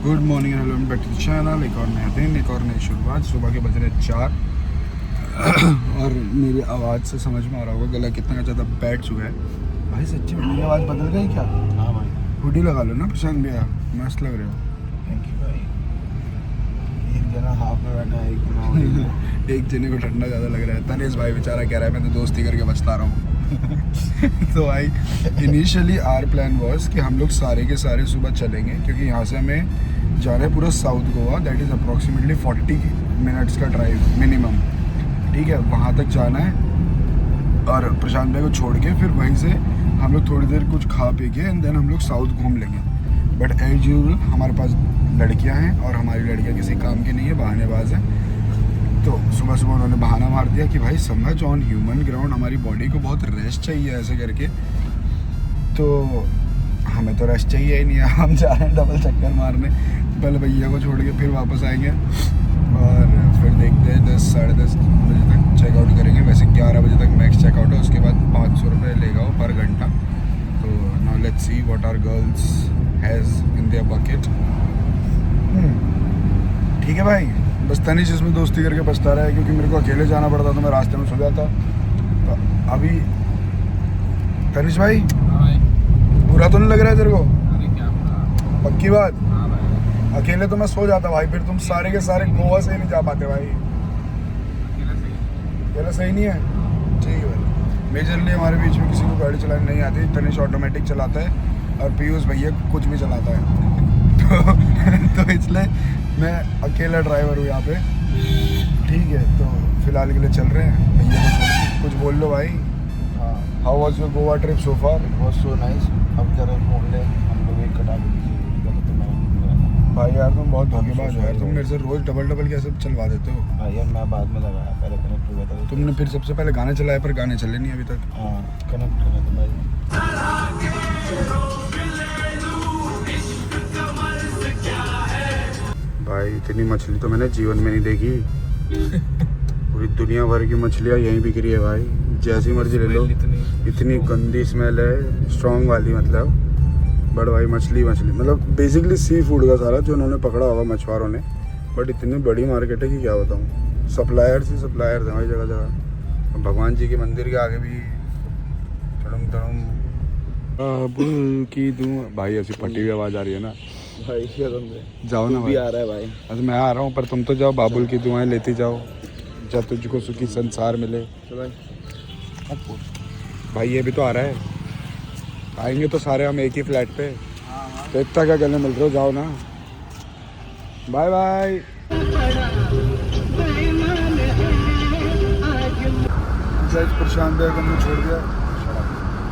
Good morning and welcome back to the channel. एक और नया दिन, एक और नई शुरुआत। सुबह के बज रहे 4 और मेरी आवाज़ से समझ में आ रहा होगा गला कितना ज़्यादा बैठ चुका है। भाई सच्ची में मेरी आवाज़ बदल गई क्या? हाँ भाई, हुडी लगा लो ना प्रशांत भैया, मस्त लग रहे हो। थैंक यू भाई। एक जना हाफ में बैठा है, एक जना एक जने को ठंडा ज़्यादा लग रहा है। तनेश भाई बेचारा कह रहा है मैं तो दोस्ती करके बचता रहा हूँ। तो भाई इनिशियली आर प्लान वॉज कि हम लोग सारे के सारे सुबह चलेंगे, क्योंकि यहाँ से हमें जाना है पूरा south Goa. That is approximately 40 minutes का ड्राइव मिनिमम। ठीक है, वहाँ तक जाना है और प्रशांत भाई को छोड़ के फिर वहीं से हम लोग थोड़ी देर कुछ खा पी के एंड देन हम लोग साउथ घूम लेंगे। बट एज यूजुअल हमारे पास लड़कियां हैं और हमारी लड़कियां किसी काम की नहीं है, बहानेबाज हैं। तो सुबह सुबह उन्होंने बहाना मार दिया कि भाई समझ ऑन ह्यूमन ग्राउंड हमारी बॉडी को बहुत रेस्ट चाहिए ऐसे करके। तो हमें तो रेस्ट चाहिए ही नहीं है, हम जा रहे हैं डबल चक्कर मारने। पहले भैया को छोड़ के फिर वापस आएंगे और फिर देखते हैं 10 साढ़े 10 बजे तक चेकआउट करेंगे। वैसे 11 बजे तक मैक्स चेकआउट है, उसके बाद 500 रुपये लेगा वो पर घंटा। तो now let's see what are girls has in their bucket. ठीक है भाई, बस तनिश इसमें दोस्ती करके बचता रहा है, क्योंकि मेरे को अकेले जाना पड़ता तो मैं रास्ते में सो जाता। तो अभी तनिश भाई बुरा तो नहीं लग रहा है तेरे को? पक्की बात? अकेले तो मैं सो जाता भाई, फिर तुम सारे के सारे गोवा से ही नहीं जा पाते भाई। अकेला सही नहीं है? ठीक है भाई। मेजरली हमारे बीच में किसी को गाड़ी चलानी नहीं आती। तनिश ऑटोमेटिक चलाता है और पीयूष भैया कुछ भी चलाता है। तो इसलिए मैं अकेला ड्राइवर हूँ यहाँ पे। ठीक है, तो फिलहाल के लिए चल रहे हैं। भैया को छोड़ के कुछ बोल लो भाई। हाँ, how was your Goa trip so far? बहुत सो नाइस। अब जरा मोड़ ले, हम लोग एक कटा के भाई यार तुम बहुत धोखेबाज हो यार। तुम मेरे से रोज डबल कैसे चलवा देते हो? भाई यार मैं बाद में लगाया, पहले कनेक्ट हुआ था। तुमने फिर सबसे पहले गाने चलाए पर गाने चले नहीं अभी तक। हाँ, कनेक्ट करा था भाई। भाई इतनी मछली तो मैंने जीवन में नहीं देखी। पूरी दुनिया भर की मछलियाँ यहीं बिक रही है भाई, जैसी मर्जी ले लो। इतनी गंदी स्मेल है, स्ट्रॉन्ग वाली मतलब। बट भाई मछली मतलब बेसिकली सी फूड का सारा जो उन्होंने पकड़ा होगा मछुआरों ने। बट इतनी बड़ी मार्केट है कि क्या बताऊँ। सप्लायर्स ही सप्लायर्स हैं भाई जगह जगह। भगवान जी के मंदिर के आगे भी तड़म तड़म बाबुल की दूँ भाई। ऐसी फटी हुई आवाज़ आ रही है ना भाई क्या तुमसे जाओ ना भी भाई। आ रहा है भाई। अच्छा मैं आ रहा हूँ, पर तुम तो जाओ, बाबुल की दुआएं लेती जाओ, जब तुझको सुखी संसार मिले। भाई ये भी तो आ रहा है, आएंगे तो सारे हम एक ही फ्लैट पे। तो इतना क्या गले मिल रहे हो, जाओ ना। Bye bye. प्रशांत भैया को हमने छोड़ दिया।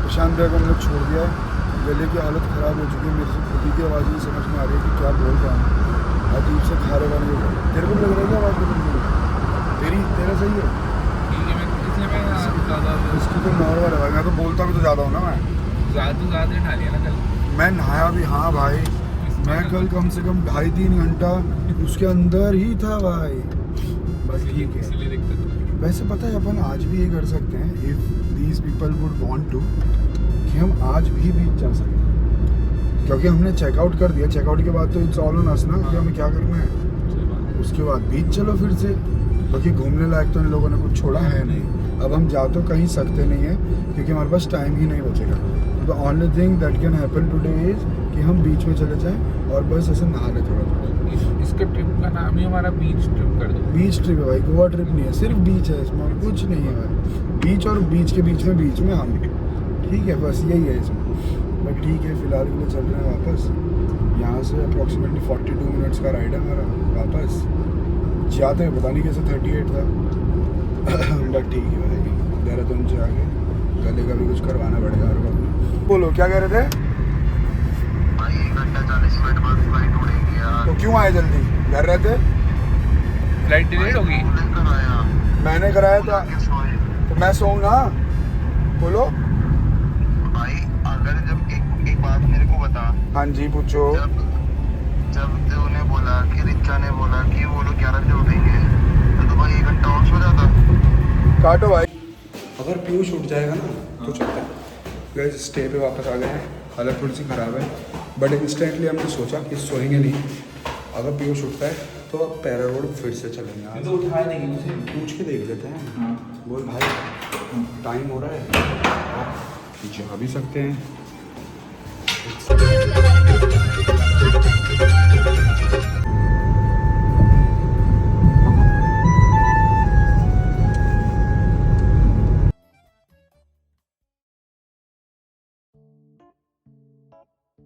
प्रशांत भैया को हमने छोड़ दिया। गले की हालत ख़राब हो चुकी है। मेरे से खुद ही की आवाज़ नहीं समझ में आ रही है कि क्या बोल रहा हूँ। अजीब से खारे वाले हो गए। तेरे को लग रहा है क्या आवाज़ बदल रही है? तेरा सही है? इसकी तो नॉर्मल है भाई। मैं तो बोलता भी तो ज़्यादा हूँ ना। मैं नहाया भी, हाँ भाई। मैं कल कम से कम 2.5-3 घंटा उसके अंदर ही था भाई। बस ठीक है। वैसे पता है अपन आज भी ये कर सकते हैं, if these people would want to, कि हम आज भी बीच जा सकते हैं, क्योंकि हमने चेकआउट कर दिया। चेकआउट के बाद तो इट्स ऑल ऑन अस ना कि हमें क्या करना है। उसके बाद बीच चलो फिर से, क्योंकि घूमने लायक तो इन लोगों ने कुछ छोड़ा है नहीं। अब हम जा तो कहीं सकते नहीं है, क्योंकि हमारे पास टाइम ही नहीं बचेगा। The only thing that can happen today is कि हम बीच में चले जाएं और बस ऐसे नहा ले थोड़ा। इसका ट्रिप का नाम ही हमारा बीच ट्रिप कर दो। बीच ट्रिप है भाई, गोवा ट्रिप नहीं है, सिर्फ बीच है इसमें और कुछ नहीं है भाई। बीच और बीच के बीच में हम, ठीक है, बस यही है इसमें। बट ठीक है, फिलहाल के लिए चल रहे हैं वापस। यहाँ से अप्रॉक्सीमेटली 42 मिनट्स का राइड है हमारा वापस। जाते हैं पता नहीं कैसे 38 था। बट ठीक है भाई, देहरादून से आगे गले का भी कुछ करवाना पड़ेगा। और बोलो क्या कह रहे थे? भाई 1 घंटा 40 मिनट बाद फ्लाइट उड़ेगी यार। तो क्यों आए जल्दी? घर रहते? फ्लाइट डिलेड होगी। मैंने कराया था तो मैं सोऊं ना। बोलो भाई अगर जब एक बात मेरे को बता। हाँ जी पूछो। जब उन्हें बोला कि रिचा ने बोला कि वो लोग 11 बजे उठेंगे, तो भाई 1 घंटा और सो जाता। काटो भाई। अगर पीयूष उठ जाएगा ना तो चलते हैं। गाइस स्टे पे वापस आ गए हैं। हालत थोड़ी सी ख़राब है, बट इंस्टेंटली हमने सोचा कि सोएंगे नहीं, अगर पीयूष उठता है तो अब पैरा रोड फिर से चलेंगे आज। तो उठाया नहीं उसे। पूछ के देख लेते हैं। हाँ। बोल भाई टाइम हो रहा है, जा भी सकते हैं।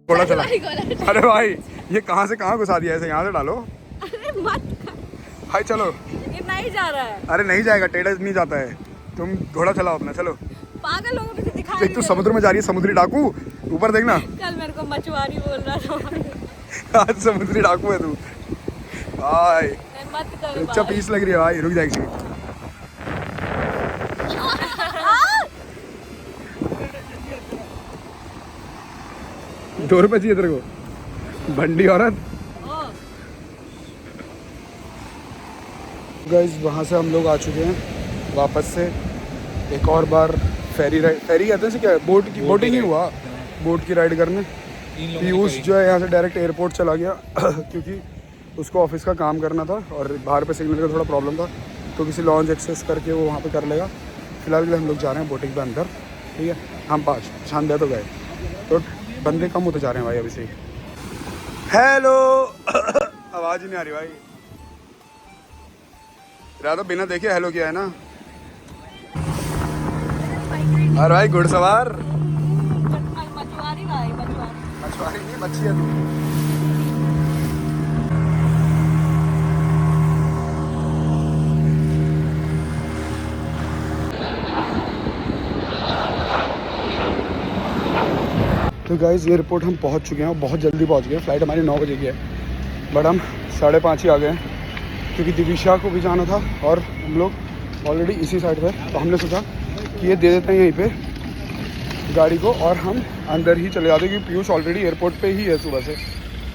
घोड़ा चला। अरे भाई ये कहाँ से कहाँ घुसा दिया, ऐसे यहाँ से डालो। अरे मत भाई चलो। ये नहीं जा रहा है। अरे नहीं जाएगा, टेढ़ा नहीं जाता है। तुम घोड़ा चलाओ अपना, चलो। पागल लोगों को दिखाई एक तो समुद्र में जा रही है, समुद्री डाकू। ऊपर देखना। कल मेरे को मछुआरी बोल रहा था। आज समुद्री डाकू है तू भाई। मत करो अच्छा पीस लग रही है भाई, रुक जाएगी। ₹2 चाहिए तेरे को, भंडी औरत। गाइस वहाँ से हम लोग आ चुके हैं वापस से। एक और बार फेरी कहते हैं इसे, क्या है, बोटिंग ही हुआ, बोट की राइड करने। पीयूष जो है यहाँ से डायरेक्ट एयरपोर्ट चला गया क्योंकि उसको ऑफिस का काम करना था और बाहर पे सिग्नल का थोड़ा प्रॉब्लम था, तो किसी लॉन्च एक्सेस करके वो वहाँ पे कर लेगा। फिलहाल के लिए हम लोग जा रहे हैं बोटिंग पे अंदर, ठीक है। हम 5 शानदार तो गए, तो बंदे कम होते जा रहे हैं भाई अभी से। हेलो आवाज़ ही नहीं आ रही भाई। तो बिना देखे हेलो किया है ना। अरे भाई घुड़सवार। मछुआरी भाई, मछुआरी नहीं, मच्छी है तू। तो गाइस एयरपोर्ट हम पहुंच चुके हैं और बहुत जल्दी पहुंच गए हैं। फ़्लाइट हमारी 9 बजे की है, बट हम 5:30 ही आ गए हैं क्योंकि दिविशा को भी जाना था और हम लोग ऑलरेडी इसी साइड पे। तो हमने सोचा कि ये दे देते हैं यहीं पे गाड़ी को और हम अंदर ही चले जाते हैं क्योंकि पीयूष ऑलरेडी एयरपोर्ट पे ही है सुबह से,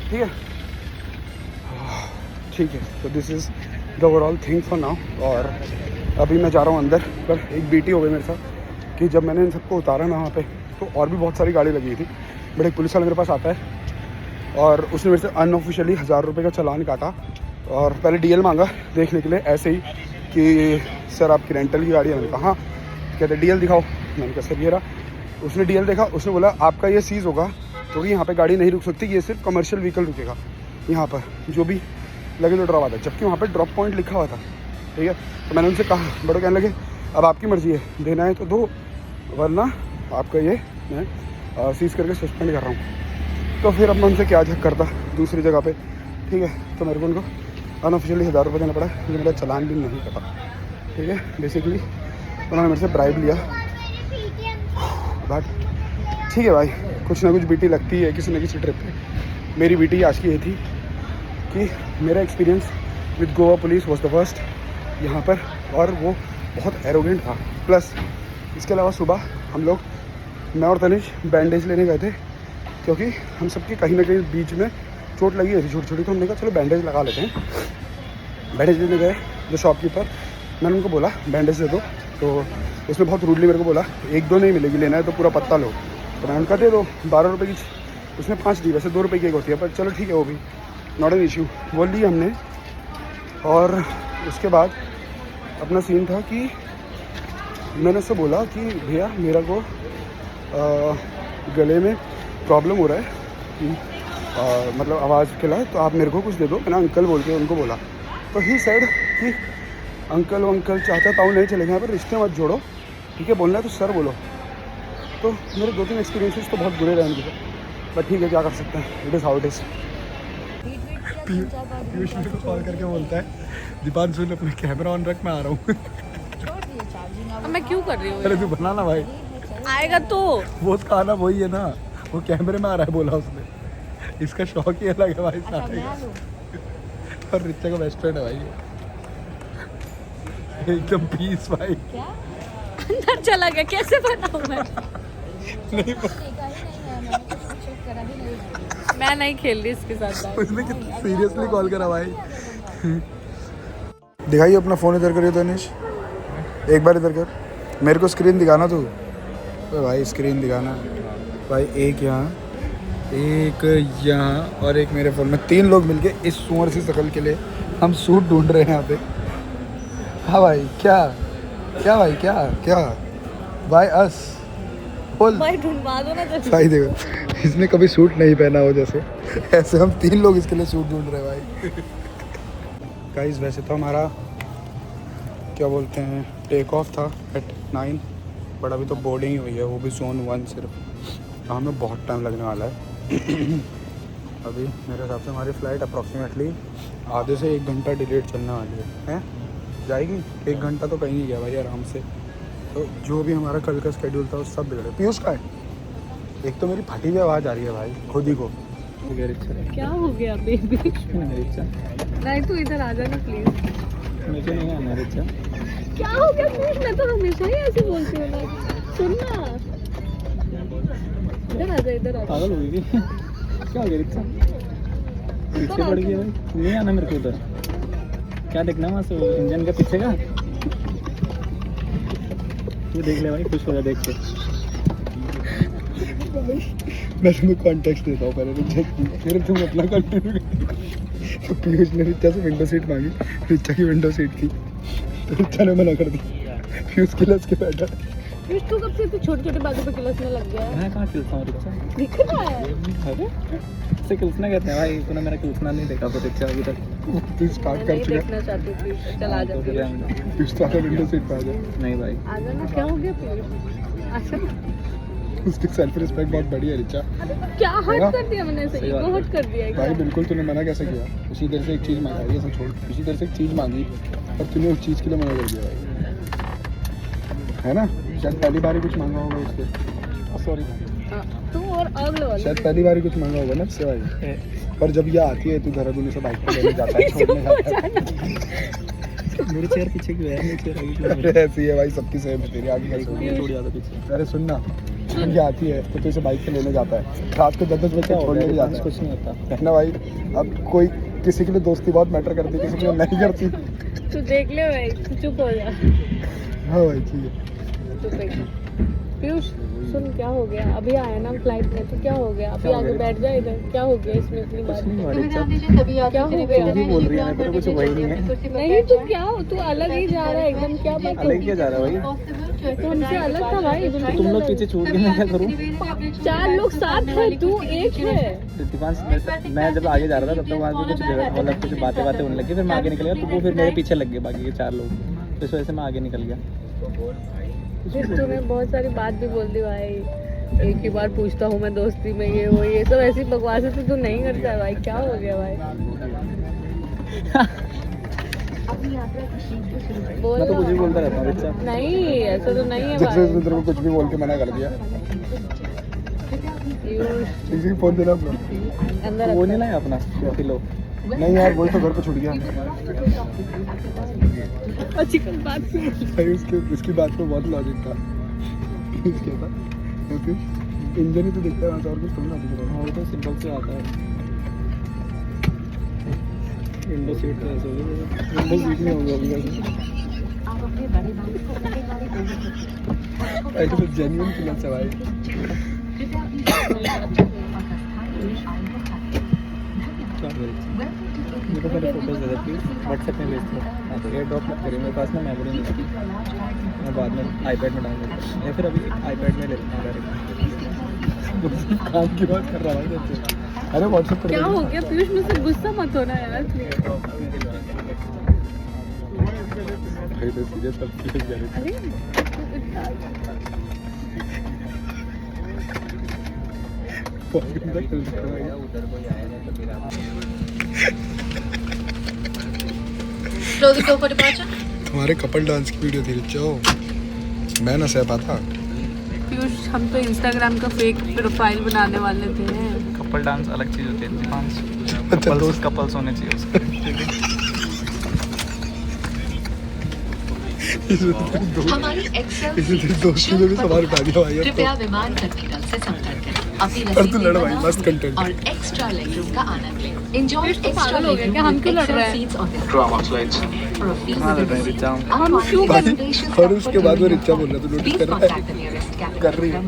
ठीक है। ठीक है, तो this is the overall thing for now. और अभी मैं जा रहा हूँ अंदर, पर एक बीटी हो गई मेरे साथ कि जब मैंने इन सबको उतारा ना वहाँ पे, तो और भी बहुत सारी गाड़ी लगी थी, बट एक पुलिस वाला मेरे पास आता है और उसने मेरे से अनऑफिशियली 1000 रुपये का चालान काटा और पहले डीएल मांगा देखने के लिए, ऐसे ही कि सर आपकी रेंटल की गाड़ी है। मैंने कहा हाँ। कहते डीएल दिखाओ। मैंने कहा सर ये रहा। उसने डीएल देखा, उसने बोला आपका ये सीज़ होगा क्योंकि यहाँ पे गाड़ी नहीं रुक सकती, ये सिर्फ कमर्शियल व्हीकल रुकेगा यहाँ पर, जो भी लगे तो ड्रॉप आता है, जबकि वहाँ पर ड्रॉप पॉइंट लिखा हुआ था, ठीक है। तो मैंने उनसे कहा, बड़ो कहने लगे अब आपकी मर्ज़ी है, देना है तो दो, वरना आपका ये मैं सीज़ करके सस्पेंड कर रहा हूँ। तो फिर अब मैं उनसे क्या झक करता दूसरी जगह पे, ठीक है। तो मेरे को उनको अनऑफिशियली 1000 रुपये देना पड़ा, जो मेरा चालान भी नहीं कटा, ठीक है। बेसिकली उन्होंने मेरे से ब्राइब लिया, बट ठीक है भाई, कुछ ना कुछ बीटी लगती है किसी न किसी ट्रिप पे। मेरी बीटी आज की ये थी कि मेरा experience with Goa police was the first यहाँ पर, और वो बहुत एरोगेंट था। प्लस इसके अलावा सुबह हम लोग, मैं और तनिष बैंडेज लेने गए थे क्योंकि हम सबकी कहीं ना कहीं बीच में चोट लगी हुई थी छोटी छोटी, तो हमने कहा चलो बैंडेज लगा लेते हैं। बैंडेज लेने गए, जो शॉपकीपर, मैंने उनको बोला बैंडेज दे दो, तो उसने बहुत रूडली मेरे को बोला 1-2 नहीं मिलेगी, लेना है तो पूरा पत्ता लो। तो मैंने उनका दे दो, 12 रुपये की, उसने 5 दी, वैसे 2 रुपये की एक होती है, पर चलो ठीक है, वो भी नॉट एन इशू, वो ली हमने। और उसके बाद अपना सीन था कि मैंने उससे बोला कि भैया मेरा को गले में प्रॉब्लम हो रहा है कि मतलब आवाज़ के लिए, तो आप मेरे को कुछ दे दो। मैंने अंकल बोल के उनको बोला, तो ही सेड कि अंकल चाहता ताऊ नहीं चलेगा यहाँ पर, रिश्ते मत जोड़ो, ठीक है, बोलना है तो सर बोलो। तो मेरे 2-3 एक्सपीरियंसेस तो बहुत बुरे रहे उनके, बट ठीक है क्या कर सकते हैं, it is how it is. Piyush मेरे को कॉल करके बोलता है दीपांशु अपना कैमरा ऑन रख, मैं आ रहा हूँ। मैं क्यों कर रही हूँ? अरे तू बना ना भाई, आएगा तो वो खाना वही है ना, वो कैमरे में आ रहा है बोला उसने, इसका शौक ही अलग है भाई साथ में। और रिचा का बेस्ट फ्रेंड है भाई, एकदम पीस भाई। क्या अंदर चला गया, कैसे बताऊँ मैं? नहीं मैं नहीं खेल रही इसके साथ। उसने कितना सीरियसली कॉल करा भाई। दिखाइए अपना फ़ोन इधर करिए तनिष, एक बार इधर कर, मेरे को स्क्रीन दिखाना तू। तो भाई स्क्रीन दिखाना भाई, एक यहाँ एक यहाँ और एक मेरे फ़ोन में, 3 लोग मिलके इस सुअर सी शक्ल के लिए हम सूट ढूंढ रहे हैं यहाँ पे। हाँ भाई, क्या क्या भाई, क्या क्या बाय अस बोल भाई ढूंढवा दो ना जल्दी। भाई। देखो इसने कभी सूट नहीं पहना हो जैसे, ऐसे हम 3 लोग इसके लिए सूट ढूंढ रहे हैं भाई। गाइस वैसे तो हमारा क्या बोलते हैं टेक ऑफ था एट 9, बट अभी तो बोर्डिंग ही हुई है, वो भी जोन 1 सिर्फ। हमें बहुत टाइम लगने वाला है। अभी मेरे हिसाब से हमारी फ़्लाइट अप्रॉक्सीमेटली आधे से 1 घंटा डिलेड चलने वाली है जाएगी। 1 घंटा तो कहीं नहीं गया भाई आराम से। तो जो भी हमारा कल का स्केड्यूल था वो सब बिगड़े। पीयूष का है, एक तो मेरी फटी हुई आवाज़ आ रही है भाई खुद ही को। क्या हो गया बेबी? नहीं तू इधर आ जाना प्लीज। मुझे नहीं आना रिचा। क्या हो गया प्लीज? मैं तो हमेशा ही ऐसे बोलती हूँ ना। सुनना, इधर आ जा, इधर आ जा। पागल हो गई क्या हो गया रिचा? पीछे पड़ गई भाई, नहीं आना मेरे को उधर। क्या देखना वहाँ से इंजन के पीछे का? तू देख ले भाई, खुश हो जा देख के। मैं तुम्हें कॉन्टेक्स्ट देता हूँ पहले, फिर तुम अपना कंटिन्यू कर। तो पीयूष ने रिचा से विंडो सीट मांगी, रिचा की विंडो सीट थी तो रिचा ने मना कर दी। पीयूष किलस के बैठा। पीयूष तू कब से छोटे छोटे बातों पे किलसने लग गया है? मैं कहाँ किलसा हूँ रिचा? दिख रहा है। अरे इसे किलसना कहते हैं भाई, तूने मेरा किलसना नहीं देखा तो रिचा अभी तक। तू स्टार्ट कर नहीं चुका देखना चाहती प्लीज, चल आ जा। पीयूष तो आकर विंडो सीट पे आ जाए। नहीं भाई, आ जाना। क्या हो गया पीयूष? अच्छा उसकी सेल्फ रिस्पेक्ट बहुत बड़ी है रिचा। क्या हट कर दिया मैंने? ऐसे सही बात ईगो है। हट कर दिया है भाई क्या? बिल्कुल, तूने मना कैसे किया? उसी देर से एक चीज़ मांगी, ऐसा छोड़, उसी देर से एक चीज़ मांगी और तूने उस चीज़ के लिए मना कर दिया भाई, है ना? शायद पहली बार ही कुछ मांगा होगा उससे। सॉरी, हाँ, तू और अगले वाले। शायद पहली बार ही कुछ मांगा होगा ना उससे भाई। पर जब ये आती है, तू देहरादून से बाइक पे लेने जाता है, छोड़ने जाता है। मेरे चेयर पीछे क्यों है? मेरे चेयर आगे क्यों है? अरे ऐसी है भाई, सबकी सेम है, तेरी आगे कैसे होगी? छोड़ जाता पीछे। अरे सुनना, जब ये आती है तो तू इसे बाइक पे लेने जाता है, रात को 10 बजे छोड़ने भी जाता है, कुछ नहीं होता है ना भाई? अब कोई किसी के लिए दोस्ती बहुत मैटर करती है, किसी के लिए नहीं करती। तू देख ले भाई, तू चुप हो जा। हाँ भाई ठीक है। चुप है। पीयूष सुन, क्या हो गया? अभी आया ना फ्लाइट में, तो क्या हो गया? अभी आगे बैठ जा इधर। क्या हो गया इसमें इतनी बार? कुछ नहीं हुआ रिचा। क्या हो गया? क्या भी बोल रही है, मेरे को कुछ वही नहीं है। नहीं तू क्या हो, तू अलग ही जा रहा है एकदम। क्या बात अलग है? क्या जा रहा है भाई? तो हमसे अलग था भाई। तो तुम लोग पीछे छूट के मैं क्या करूँ? 4 लोग साथ है, तू एक है। दीपांश, मैं जब आगे जा रहा था तब तक वहाँ पे कुछ मतलब कुछ बातें होने लगी, फिर मैं आगे निकल गया तो वो फिर मेरे पीछे लग गए बाकी के 4 लोग, तो इस वजह से मैं आगे निकल गया। फिर तूने बहुत सारी बात भी बोल दी भाई। एक ही बार पूछता हूँ मैं दोस्ती में, ये वो ये सब ऐसी बकवासें तो तू नहीं करता है भाई। क्या हो गया भाई? बोल मैं तो कुछ भी ना। बोलता रहता हूँ रिचा। नहीं ऐसा तो नहीं है जैसे भाई। तेरे को कुछ भी बोल के मना कर दिया। पीयूष, किसी को फोन देना अपना। अंदर वो नहीं रखो। लाया अपना किलो? नहीं यार, बोल तो घर पे छूट गया और चिकन बात क्यों? भाई। उसकी बात में बहुत लॉजिक था। क्या था? क्योंकि इंजन ही तो दिखता है वहाँ से, और कुछ थोड़ी ना दिख रहा है। वो तो सिंपल से आता है। विंडो सीट तो ऐसे होगी, विंडो सीट नहीं होगी अभी वैसे। ऐसे तो जेन्युइन फीलिंग्स है भाई। क्या करें? मेरे को मेरे photos they they please, WhatsApp में भेज दो। हाँ तो एयर ड्रॉप मत करिए, मेरे पास ना मेमोरी नहीं है, मैं बाद में आईपैड में डाउनलोड करूँ या फिर अभी आईपैड में ले लेता हूँ डायरेक्ट। काम की बात कर रहा है भाई। अरे व्हाट्सएप पर क्या हो गया पीयूष? मुझसे गुस्सा मत होना यार प्लीज। भाई तो सीरियस सब चीज़ कह रहे थे। अरे तुम्हारे कपल डांस की वीडियो थी रिचा, मैं ना सह पाता। पीयूष, हम तो इंस्टाग्राम का फेक प्रोफाइल बनाने वाले थे। कपल डांस अलग चीज़ होती है दीपांश, अच्छा, दोस्त कपल्स होने चाहिए उसके। हमारी एक्सेल दोस्ती में भी सवाल उठा दिया भाई। कृपया विमान टर्मिनल से संपर्क करें। अपनी पर तू लड़ भाई, मस्त कंटेंट। और एक्स्ट्रा लेगरूम का आनंद लें। एंजॉय तो एक्स्ट्रा पागल हो गया क्या? हम क्यों लड़ रहे हैं? ड्रामा फ्लाइट्स हाँ लड़ रहे हैं रिचा। हम क्यों भाई, और उसके बाद वो रिचा बोल रहा है, तू नोटिस कर रहा है? कर रही है।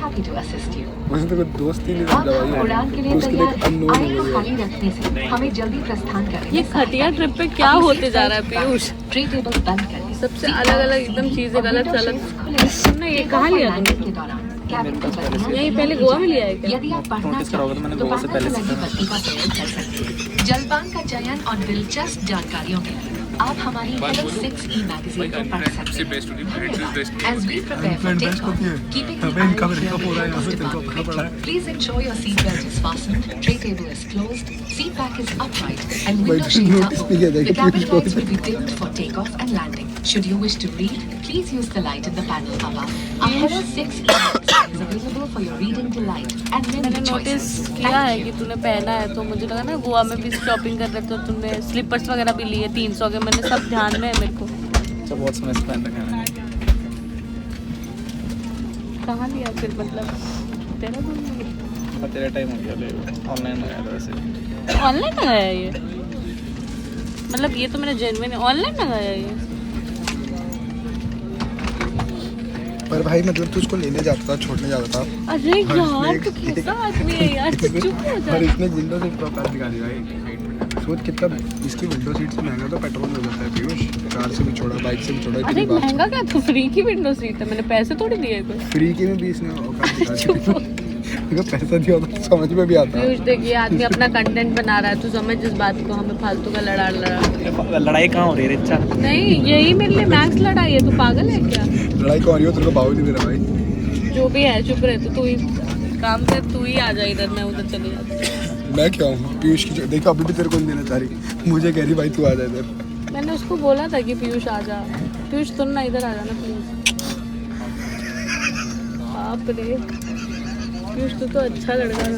happy to assist you. मुझे तो कोई दोस्त ही नहीं अब समझा हम भाई उड़ान के लिए उसके लिए तैयार अननोन आए हो को गया खाली रखने से हमें जल्दी प्रस्थान करने ये में खटिया सहायता ट्रिप पे करें। क्या अपनी होते सीट जा रहा है बेल्ट पीयूष? ट्रे टेबल बंद करें। सबसे सीट अलग अलग बेल्ट एकदम चीजें और गलत विंडो चलत। शेड्स खुले। तुमने ये कहाँ लिया लैंडिंग तुमने? के दौरान कैबिन की बत्तियां यही पहले गोवा में लिया है क्या? यदि आप पढ़ना नोटिस करोगे तो मैंने चाहें तो गोवा से बाहर पहले से से लगी बत्ती का प्रयोग कर सकते हैं। जलपान का चयन और दिलचस्प जानकारियों के लिए आप हमारी Hello 6E मैगजीन को पढ़ सकते हैं। As we prepare for takeoff, keeping the aisle clear before most departure. Please ensure your seat belt is fastened, tray table is closed, seat back is upright, and window shades are notice भी किया open. था कि The cabin Piyush को- lights will be dimmed for takeoff and landing. Should you wish to read, please use the light in the panel above. Our Hello 6E magazine is available for your reading delight and मैंने many notice choices. किया है कि तूने पहना है, तो मुझे लगा ना गोवा में भी शॉपिंग कर रहे थे, तो तुमने स्लीपर्स वगैरह भी लिए 300 के, मैंने सब ध्यान में है मेरे को। अच्छा बहुत समय से पहन रखा है मैंने। कहाँ लिया फिर, मतलब तेरा दूर में? और तेरा टाइम हो गया ले ऑनलाइन मंगाया था वैसे। ऑनलाइन मंगाया है ये? मतलब ये तो मैंने जेन्युइन ऑनलाइन मंगाया है ये। पर भाई मतलब तू उसको लेने जाता था छोड़ने जाता था अरे और यार इसने तो कैसा आदमी है यार, तो चुप हो जा। और इसने विंडो सीट प्रॉपर दिखा दी भाई। सोच कितना इसकी विंडो सीट से महंगा तो पेट्रोल हो जाता है पीयूष। कार से भी छोड़ा, बाइक से भी छोड़ा, अरे इतनी बात महंगा क्या, तो फ्री की विंडो सीट है, मैंने पैसे थोड़ी दिए कोई। फ्री के में भी इसने औकात दिखा दी। अगर पैसा दिया होता तो समझ में भी आता। पीयूष देखिए आदमी अपना कंटेंट बना रहा है, तू समझ इस बात को, हमें फालतू का लड़ा। लड़ाई कहाँ हो रही है रिचा? नहीं यही मेरे लिए मैक्स लड़ाई है, तू पागल है क्या? लड़ाई कौन हो तेरे को भाव नहीं दे रहा भाई। जो भी है चुप रहे, तू ही काम कर, तू ही आ जा इधर, मैं उधर चली जाती। मैं क्या हूँ पीयूष की देखो अभी भी तेरे को नहीं देना चाह रही, मुझे कह रही भाई तू आ जा इधर। मैंने उसको बोला था कि पीयूष आ जा, पीयूष तुम ना इधर आ जाना प्लीज। बाप रे पीयूष तू तो अच्छा लड़का था ना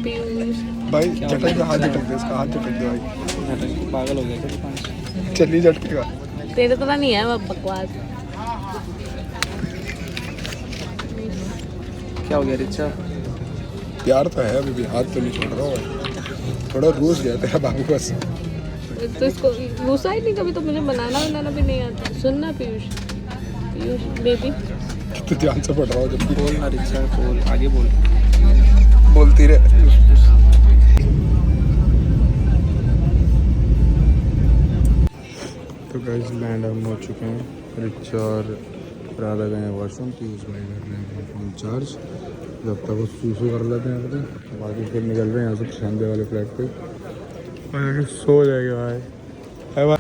पीयूष। भाई झटक दे, हाथ झटक दे, इसका हाथ झटक दे भाई। पागल हो गया क्या? चलिए झटकेगा। तेरे तरह नहीं है वो बकवास। क्या हो गया रिचा? प्यार तो है अभी भी, हाथ तो नहीं छोड़ रहा हूँ। थोड़ा रूस गया तेरा बाबू बस। तो इसको गुस्सा ही नहीं, कभी तो मुझे बनाना भी नहीं आता। सुनना पीयूष, पीयूष बेबी तो ध्यान से पढ़ रहा हूँ जब बोल ना रिचा, बोल आगे बोल। बोलती रहे। तो गाइस लैंड हम हो चुके हैं। रिचा और राधा गए हैं वॉशरूम, पीयूष भाई कर रहे हैं फोन चार्ज। जब तक वो सूसू कर लेते हैं अपने, बाकी फिर निकल रहे हैं यहाँ से शांति वाले फ्लैट पे और जाके सो जाएगा भाई।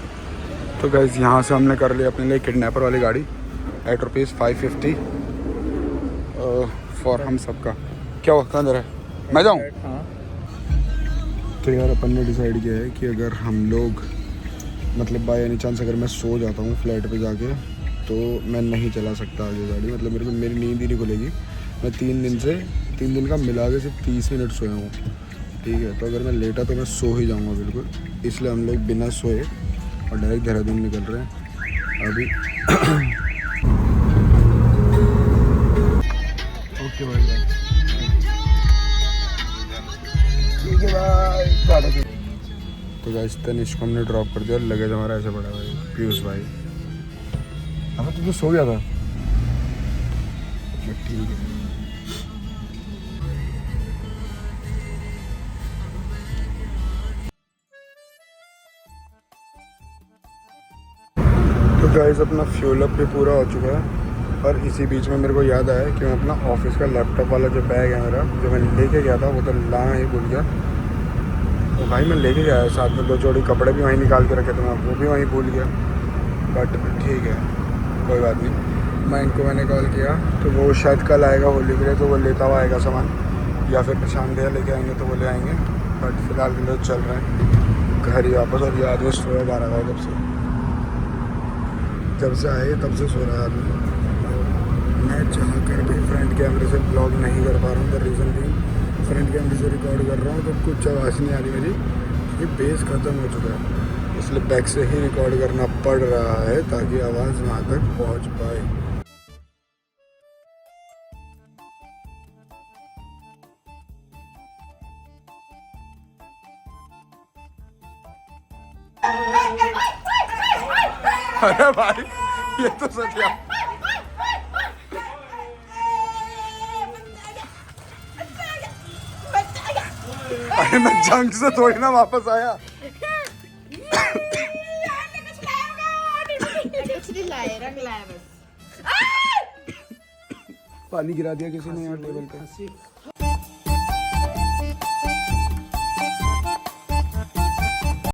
तो गाइस यहाँ से हमने कर लिया अपने लिए किडनैपर वाली गाड़ी एट ₹550 फॉर हम सबका। क्या हुआ, कहाँ जा रहा है? मैं जाऊँ? हाँ तो यार अपन ने डिसाइड किया है कि अगर हम लोग मतलब बाय एनी चांस अगर मैं सो जाता हूँ फ्लाइट पे जाके तो मैं नहीं चला सकता आगे गाड़ी, मतलब मेरी नींद ही नहीं खुलेगी। मैं 3 दिन का मिला के सिर्फ 30 मिनट सोया हूँ, ठीक है। तो अगर मैं लेटा तो मैं सो ही जाऊँगा बिल्कुल, इसलिए हम लोग बिना सोए और डायरेक्ट देहरादून निकल रहे हैं अभी। ओके भाई, ठीक है भाई। तो गाइस तनिष्क को हमने ड्रॉप कर दिया, लगेज हमारा ऐसे पड़ा भाई। पीयूष भाई अब तू तो सो गया था। ठीक है तो गाइस अपना फ्यूल अप भी पूरा हो चुका है और इसी बीच में मेरे को याद आया कि मैं अपना ऑफिस का लैपटॉप वाला जो बैग है मेरा, जो मैं लेके गया था वो तो लाना ही भूल गया। तो भाई मैं लेके गया साथ में 2 जोड़ी कपड़े भी वहीं निकाल के रखे थे, मैं वो भी वहीं भूल गया। बट ठीक है कोई बात नहीं, मैंने कॉल किया तो वो शायद कल आएगा होली के लिए, तो वो लेता हुआ आएगा सामान, या फिर प्रशांत भैया लेके आएंगे तो वो ले आएंगे। बट फिलहाल के लिए चल रहे हैं घर ही वापस। और ये आदमी सोया 12 बजे, जब से आए तब से सो रहा है आदमी। मैं चाह कर भी फ्रंट कैमरे से ब्लॉग नहीं कर पा रहा हूँ। द रीज़न भी फ्रंट कैमरे से रिकॉर्ड कर रहा हूँ तो कुछ आवाज़ नहीं आ रही मेरी, ये बेस ख़त्म हो चुका है, इसलिए बैक से ही रिकॉर्ड करना पड़ रहा है ताकि आवाज़ वहाँ तक पहुँच पाए। अरे भाई ये तो सच है। अरे मैं जंग से थोड़ी ना वापस आया। पानी गिरा दिया किसी ने यहाँ टेबल पे।